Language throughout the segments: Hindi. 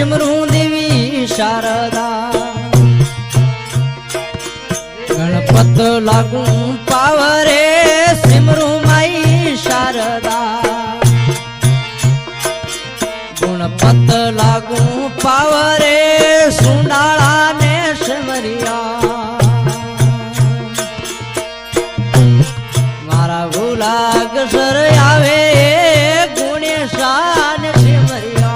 सिमरू देवी शारदा गणपत लागू पावरे सिमरू माई शारदा गुणपत लागू पावरे सुंडाळा ने सिमरिया मारा भूलाग सर आवे गुणेशान सिमरिया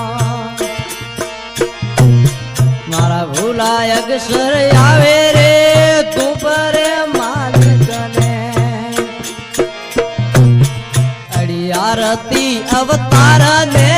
मारा भूलाग सर आवे रे तू पर मालिक ने अड़ी आरती अवतार ने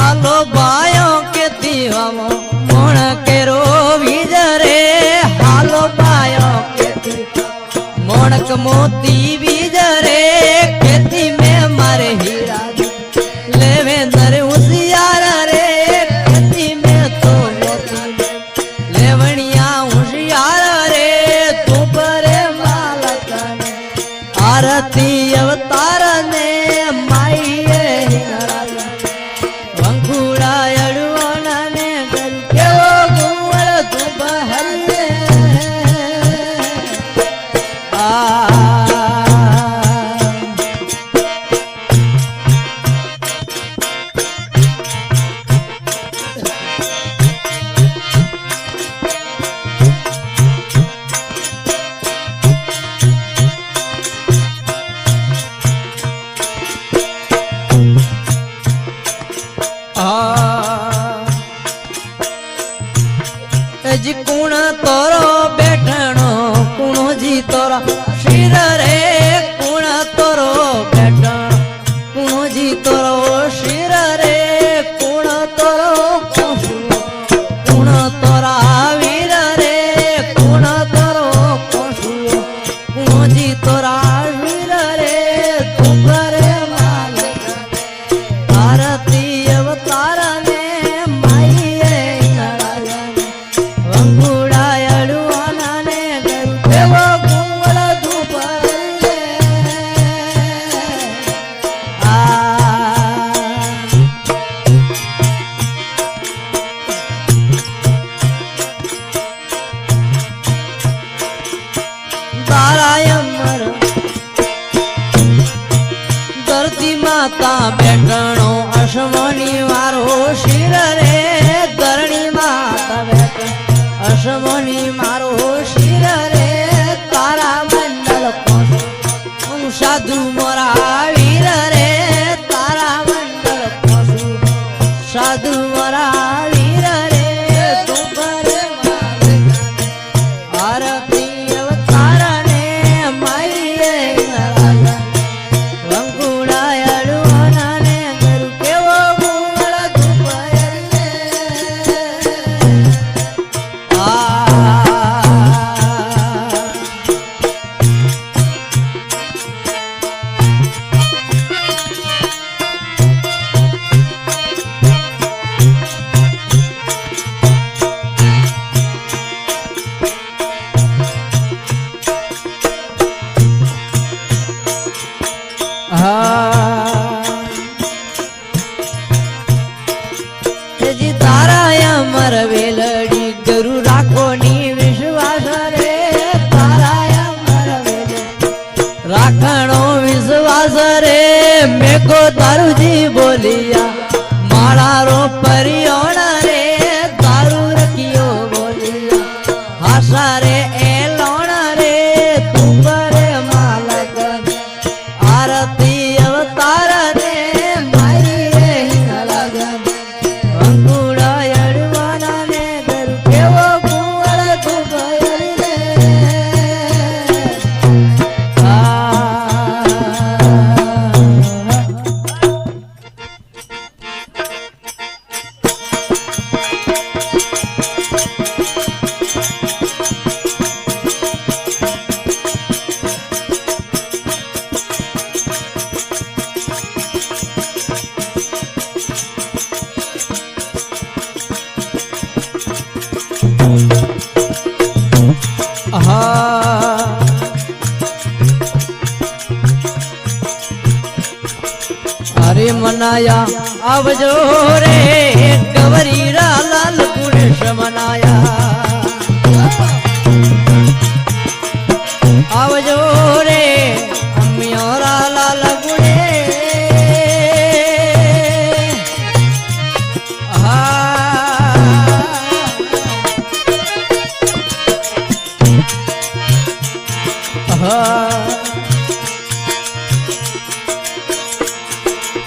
आलो बायो के दीवामो मोण केरो विजरे हालो बायो के मोणक मोती विजरे खेती में मारे हीरा लेवे नरे होशियार रे खेती में तो मोती लेवनिया होशियार रे तू पर मालक ने आरती अवतार ने माई जी कुण तोरो बैठणो कुणो जी तोरा शिर रे कुण तोरो बैठणो कुणो जी तोरो शिर रे कुण तोरो कुण तोरा वीर रे कुण तोरो कुणो जी तोरा वीर रे तू पर मालिक आरती अवतार ने माता बैठणो अश्वनी मारो शिर रे धरणी माता बैठ अश्वनी मारो शिर रे तारा मंडल को साधु मोरा वीर रे तारा मंडल को साधु मोरा वीर रे तू पर आरती अवतार ने माई सारे ए लोण रे तू करे मालक आरती अवतार रे मारी रे लगन अंकुड़ा अड़वाना ने घर केवो कुंवर तू गयरी रे अरे मनाया आवजो रे गवरीरा लाल गुणेश मनाया आवजो रे अम्मियोरा लाल गुणे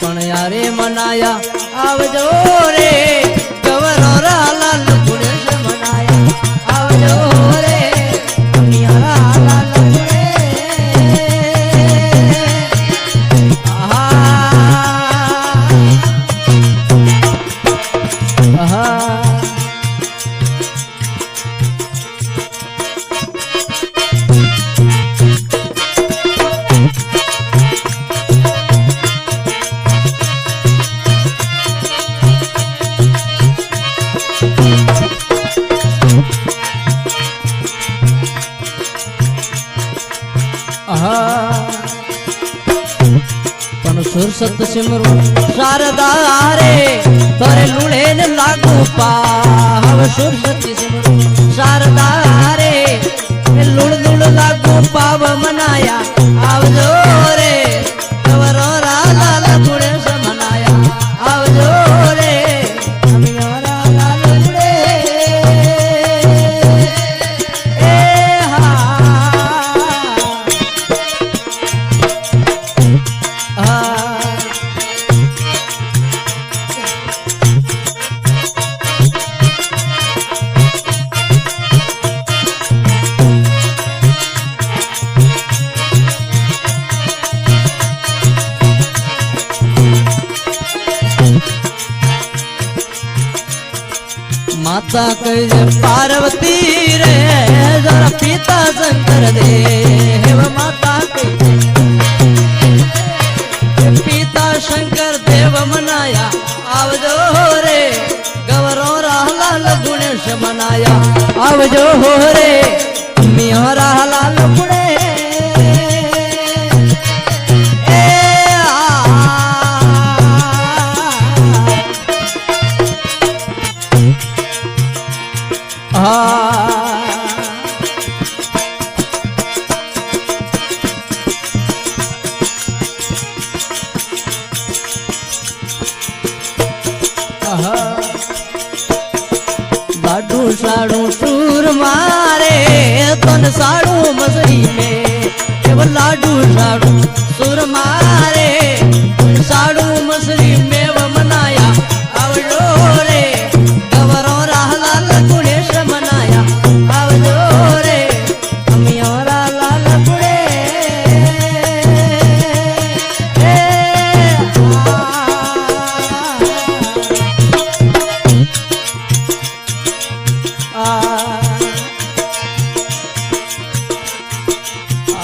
पण यारे मनाया आवजो रे गवरोरा लाल गुणेश मनाया आवजो रे दुनियारा लाल गुणे आहा आहा पण सुर सत सिमरू शारदा रे तोरे लूड़े न लागू पाव सुर सत सिमरू शारदा रे लूड़ लूड़ लागू पाव मनाया आवजो रे गवरोरा लाल गुणेश मनाया आवजो रे अम्मियोरा लाल गुणे माता कहे पार्वती रे जरा पिता शंकर देव माता कहे पिता शंकर देव मनाया आवजो रे गवरोरा लाल गुणेश मनाया आवजो रे मियोरा लाल गुणे लाडू साड़ू टूर मारे तन साड़ू मसरी में केवल लाडू साड़ू सुर मारे साड़ू मसरी में वो मनाया आवजो रे गवरोरा लाल गुणेश मनाया आवजो रे अम्मियोरा लाल गुणे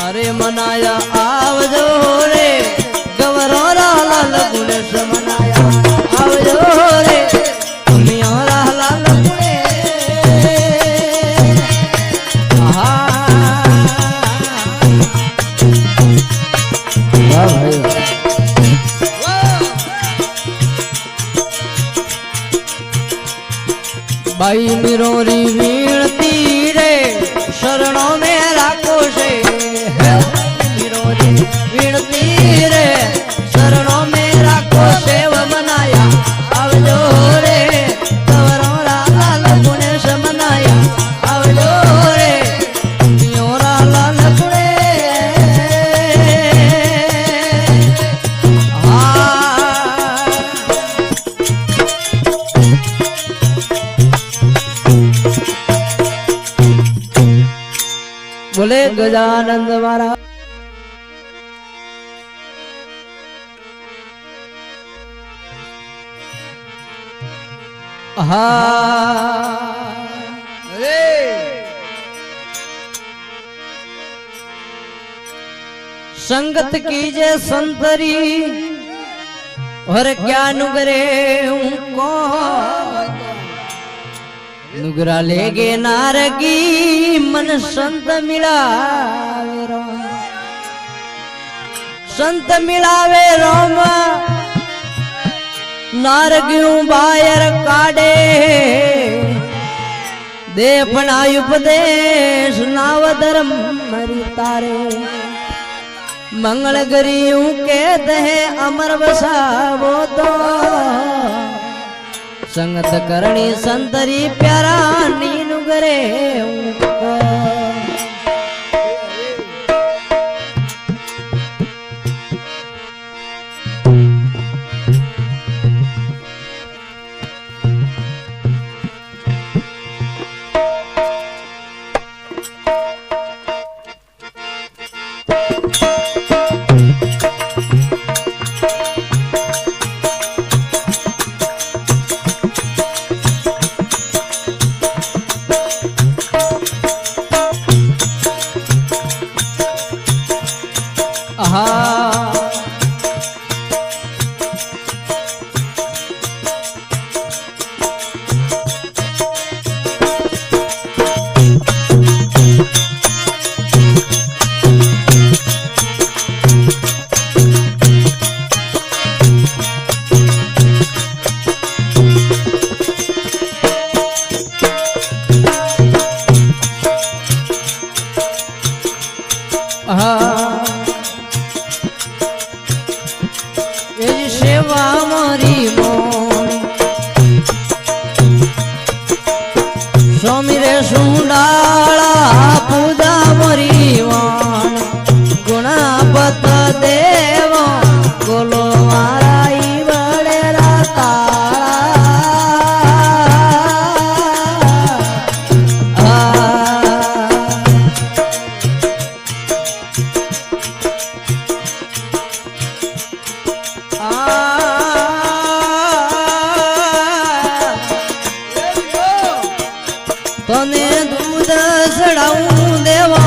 अरे मनाया आवजो रे गवरोरा लाल गुणेश मनाया आवजो रे अम्मियोरा लाल गुणे आहा वाह भाई भाई मिरोरी वीणती रे शरणों में राखो से मिरोरी बोले गजानंद महाराज। संगत कीजे संतरी और क्या नुगरे उनको नुगरा लेगे नारगी मन संत मिलावे रोम संत मिलावे रोम नारगियों बायर काडे दे अपना उपदेश नाव धर्म मरी तारे मंगल गरियों कहते हैं अमर बसावो तो संगत करणी संतरी प्यारा नीनु करे उनको सेवा मोरी मोनी स्वामी रे सुंडाला पूजा मोरी वाण गुणापत देव गोलो माराई बड़े तने दूध चढ़ाऊं देवा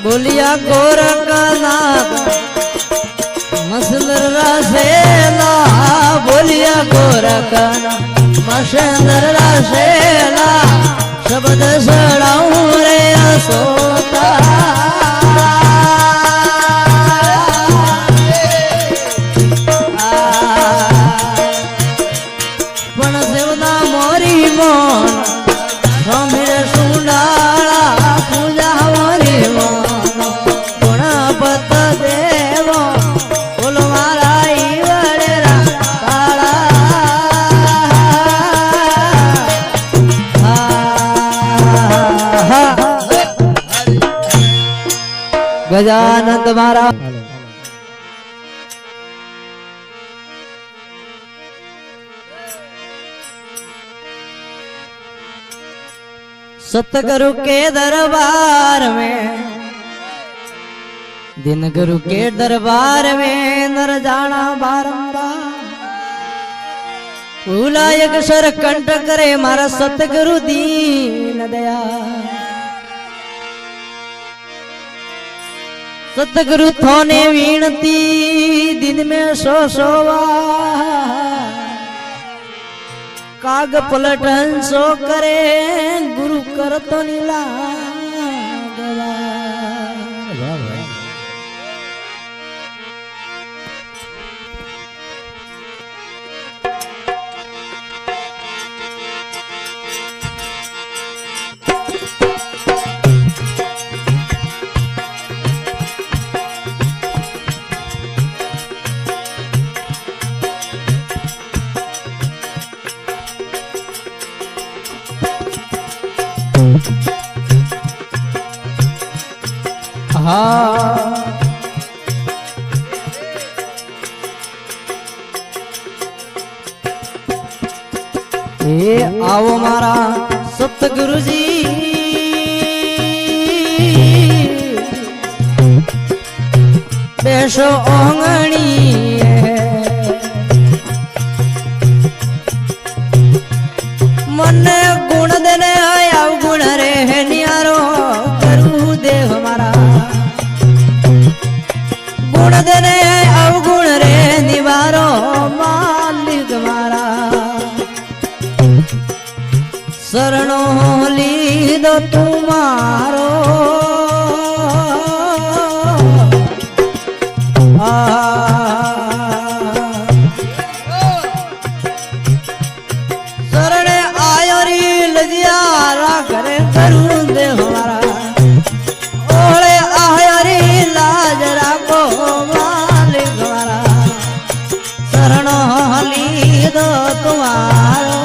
बोलिया गोरखनाथ मसंदर रासेला बोलिया गोरखनाथ मसंदर रासेला शब्द सड़ाऊं रे सोता पण सेवना मोरी मोन स्वामी सुंडाळा पूजा मोरी मोन गुणपत देव बोल मारा ईवडेरा ताळा गजानंद महाराज सतगुरु के दरबार में दिन गुरु के दरबार में नर जाना बारंबार भूला एक सर कंठ करे मारा सतगुरु दीन दया सतगुरु थोने वीणती दिन में सोवा काग पलटन सो करे गुरु कर तो नीला हे आओ मारा सतगुरु जी बेसो ओंगणी मन गुण देने आया गुण रे नियारो करू देव मारा गुण देने अवगुण रे निवारो मालिक मारा शरणो लीधो तुम्हारो शरणे आयो री लजियारा करे करू देव मारा ओले आयो री लाज राखो मालिक मारा शरणो लीधो तुम्हारो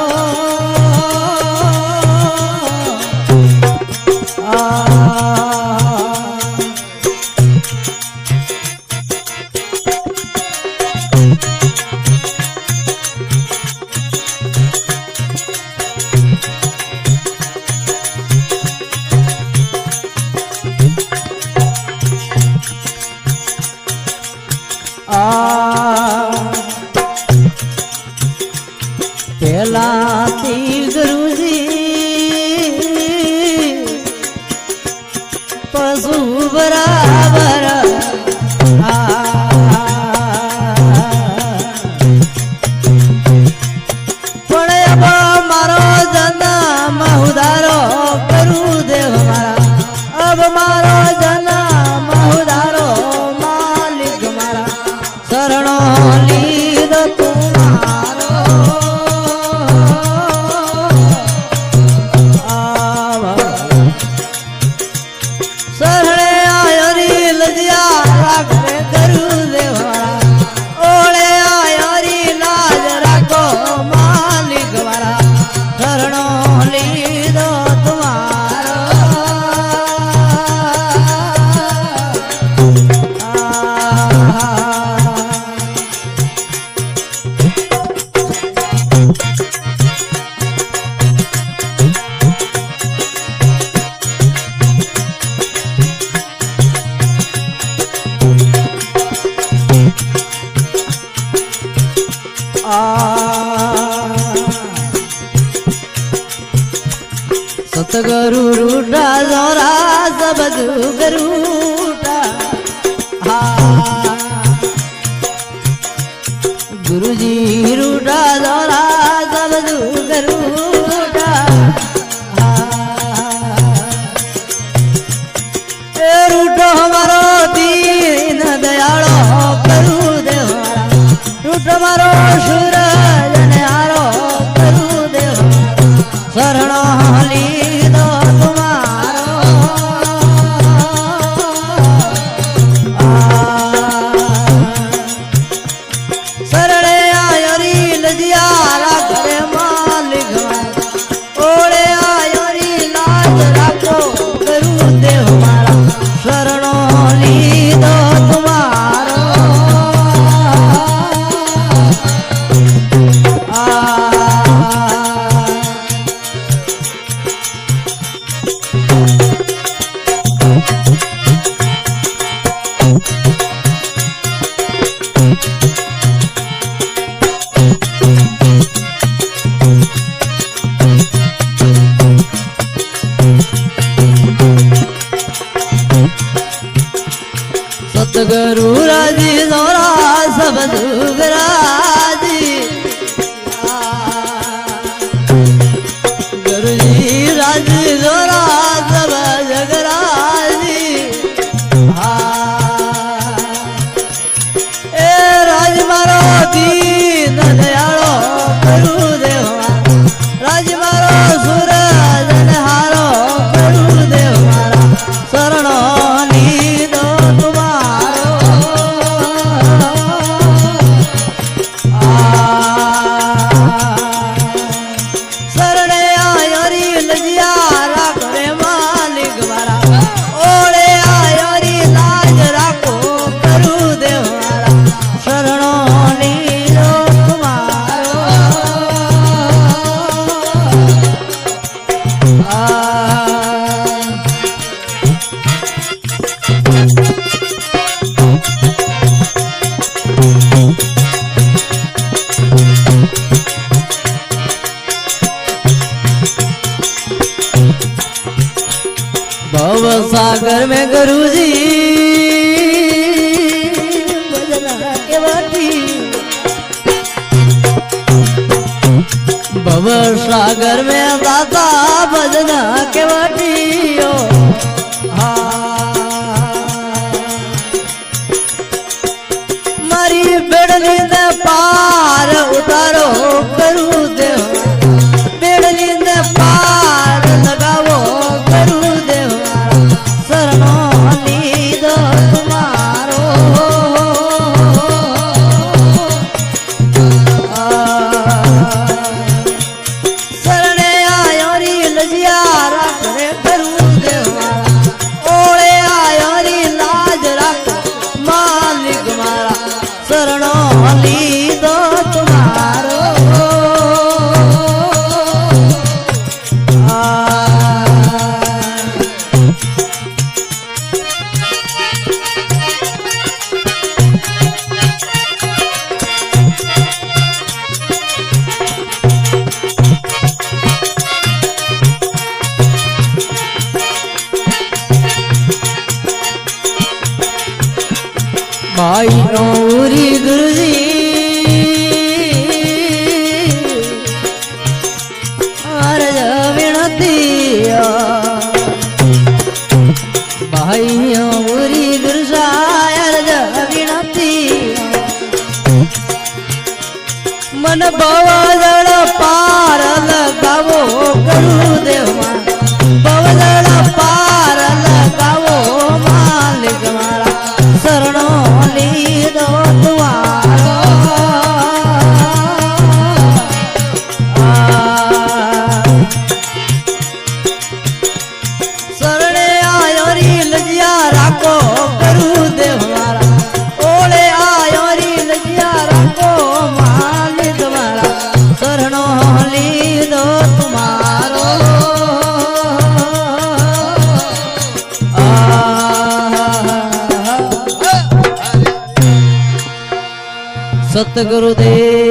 पेलाती गुरुजी पशु बराबर पड़े अब मारो जन्म उधारो करू देव मारा अब मारो जन्म उधारो मालिक मारा शरणो लीधो तुम्हारो शरणे आयो री लजिया करे करू देव मारा ओले आयो री लाज राखो मालिक मारा शरणो लीधो तुम्हारो सतगुरु रूठा जोरा सब गुरु તમારો સૂરજ ને હારો કરું દેવ શરણો લીધો તમારો શરણે આયરી લજિયારા ઘરે માલિક ઓળે આયરી લાજ રાખો કરું દેવ મારા શરણો લીધો તમારો सतगुरु राजी जोरा सब दुगराजी गुरु जी राजी जोरा सब जगराजी ए राज मारो दीन दयालो करू देव राज मारो सूरज हारो करू देव मारा शरणो लीधो भव सागर में गुरुजी भजना के बाटी भव सागर में दाता भजना के बाटी मारी बेड़ली ने पार उतारो करू देव बेड़ली ने पार लगावो करू देव शरणो लीधो तुम्हारो शरणे आयो री लजियारा करे करू देव ओळे आयो री लाज राख मालिक मारा शरणो लीधो तुम्हारो भाई नौरी गुरुजी अर्ज विनती भाई नौरी गुरुसा अर्ज विनती मन भवजल पार लगावो करू देव भवजल पार लगावो मालिक मारा शरणो लीधो तुम्हारो शरणे आयो री लजिया राखो करू देव मारा ओळे आयो री लजिया राखो मालिक मारा शरणो लीधो तुम्हारो सतगुरुदेव